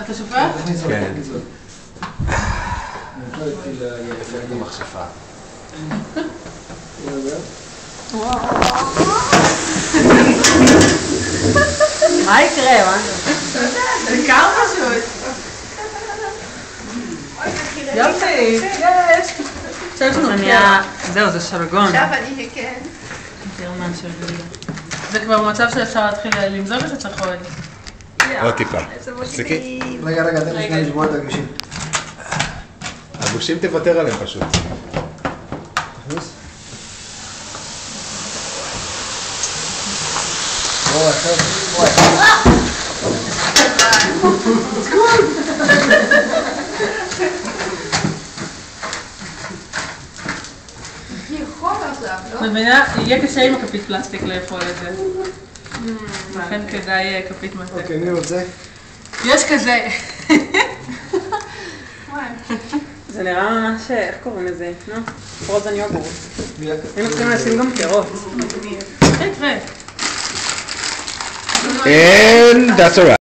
אתה שופט? כן. אפקט המכשפה. מה יקרה? זה קר פשוט. יופי, יש. זהו, זה שלגון. עכשיו אני כן. גרמן של גלידה. זה כבר מצב שאפשר להתחיל למזוג או שצריך עוד? עוד טיפה. תפסיקי. רגע, תן לי שנייה לשמוע את הגושים. הגושים תוותר עליהם פשוט. תכניס. וואי, חבר'ה. יכול עכשיו, לא? מבינה, יהיה קשה עם הכפית פלסטיק לאכול את זה. לכן כדאי כפית מטה. אוקיי, מי רוצה? יש כזה. זה נראה ממש, איך קוראים לזה? נו, פרוזן יוגורט. היינו צריכים לשים גם פירות. תראה. And that's a wrap.